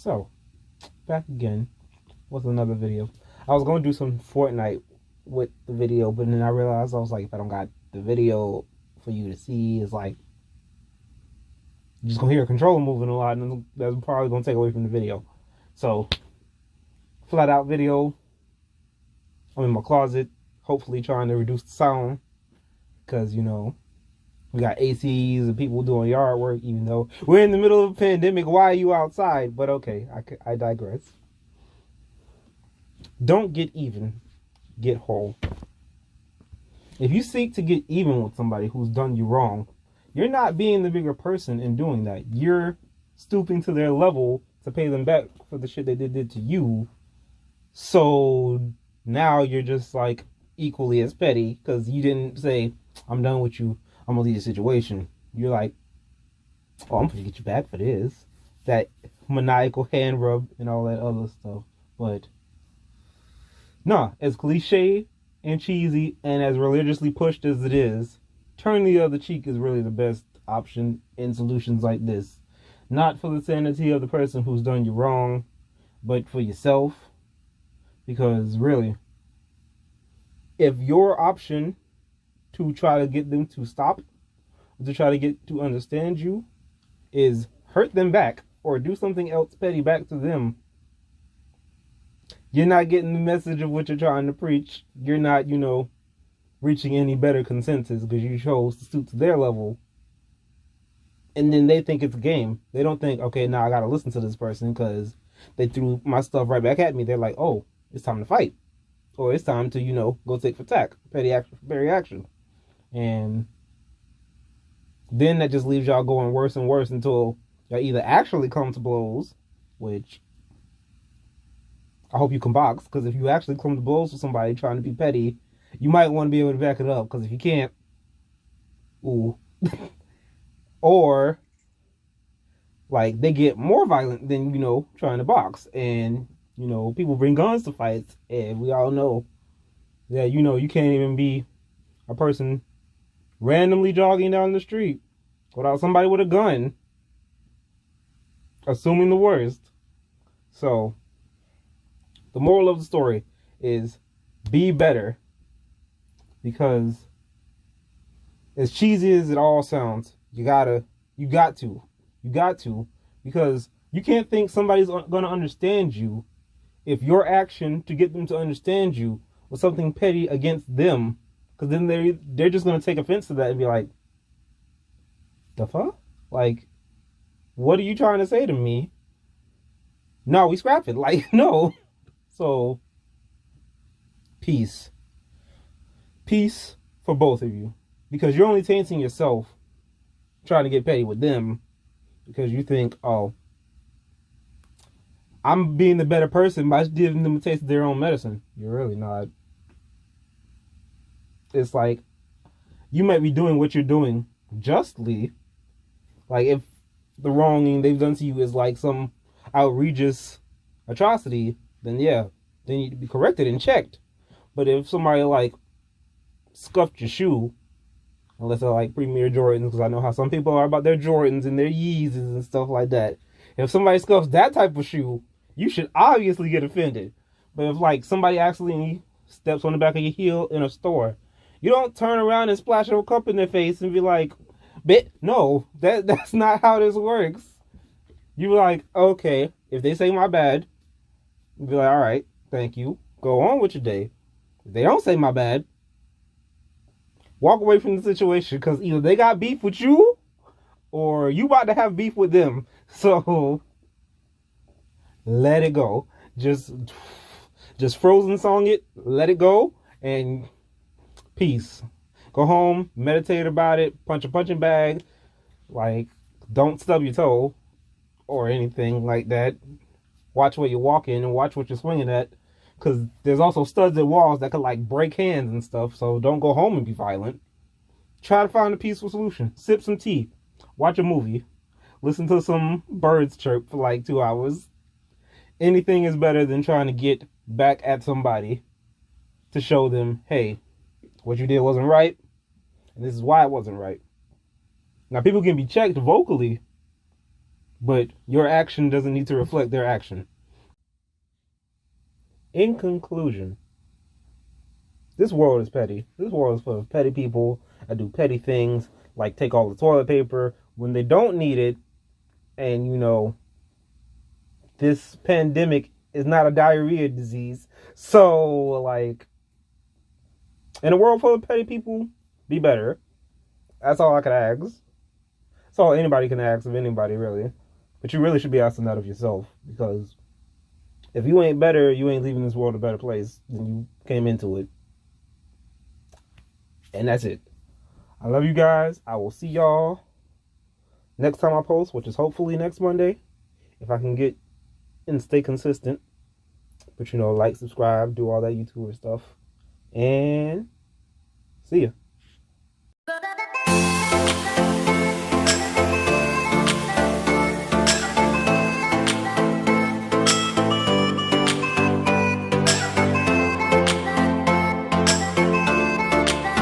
So, back again with another video. I was going to do some Fortnite with the video, but then I realized, I was like, if I don't got the video for you to see, it's like, you're just going to hear a controller moving a lot, and that's probably going to take away from the video. So, flat out video. I'm in my closet, hopefully trying to reduce the sound, because, you know, we got ACs and people doing yard work, even though we're in the middle of a pandemic. Why are you outside? But okay, I digress. Don't get even, get whole. If you seek to get even with somebody who's done you wrong, you're not being the bigger person in doing that. You're stooping to their level to pay them back for the shit they did to you. So now you're just like equally as petty because you didn't say, I'm done with you, I'm gonna leave the situation. You're like, oh, I'm gonna get you back for this. That maniacal hand rub and all that other stuff. But nah, as cliche and cheesy and as religiously pushed as it is, turn the other cheek is really the best option in solutions like this. Not for the sanity of the person who's done you wrong, but for yourself. Because really, if your option to try to get them to stop, to try to get to understand you, is hurt them back or do something else petty back to them, you're not getting the message of what you're trying to preach. You're not, you know, reaching any better consensus because you chose to stoop to their level. And then they think it's a game. They don't think, okay, now I got to listen to this person because they threw my stuff right back at me. They're like, oh, it's time to fight. Or it's time to, you know, go take for tack. Petty action for petty action. And then that just leaves y'all going worse and worse until y'all either actually come to blows, which I hope you can box, because if you actually come to blows with somebody trying to be petty, you might want to be able to back it up, because if you can't, ooh. Or, like, they get more violent than, you know, trying to box. And, you know, people bring guns to fights, and we all know that, you know, you can't even be a person randomly jogging down the street without somebody with a gun, assuming the worst. So, the moral of the story is be better, because as cheesy as it all sounds, you got to, because you can't think somebody's going to understand you if your action to get them to understand you was something petty against them, because then they're just going to take offense to that and be like, the fuck? Like, what are you trying to say to me? No, we scrap it. Like, no. So, peace. Peace for both of you. Because you're only tainting yourself trying to get petty with them because you think, oh, I'm being the better person by giving them a taste of their own medicine. You're really not. It's like, you might be doing what you're doing justly. Like, if the wronging they've done to you is like some outrageous atrocity, then yeah, they need to be corrected and checked. But if somebody like scuffed your shoe, unless they're like Premier Jordans, because I know how some people are about their Jordans and their Yeezys and stuff like that. If somebody scuffs that type of shoe, you should obviously get offended. But if like somebody accidentally steps on the back of your heel in a store, you don't turn around and splash a cup in their face and be like, no, that's not how this works. You're like, okay, if they say my bad, you be like, all right, thank you. Go on with your day. If they don't say my bad, walk away from the situation, because either they got beef with you or you about to have beef with them. So let it go. Just Frozen song it, let it go, and peace. Go home, meditate about it, punch a punching bag. Like, don't stub your toe or anything like that. Watch where you're walking and watch what you're swinging at, because there's also studs at walls that could like break hands and stuff. So don't go home and be violent. Try to find a peaceful solution. Sip some tea. Watch a movie. Listen to some birds chirp for like 2 hours. Anything is better than trying to get back at somebody to show them, hey, what you did wasn't right, and this is why it wasn't right. Now, people can be checked vocally, but your action doesn't need to reflect their action. In conclusion, this world is petty. This world is full of petty people that do petty things, like take all the toilet paper when they don't need it. And, this pandemic is not a diarrhea disease. So, like, in a world full of petty people, be better. That's all I can ask. That's all anybody can ask of anybody, really. But you really should be asking that of yourself, because if you ain't better, you ain't leaving this world a better place than you came into it. And that's it. I love you guys. I will see y'all next time I post, which is hopefully next Monday, if I can get and stay consistent. But like, subscribe, do all that YouTuber stuff. And see ya.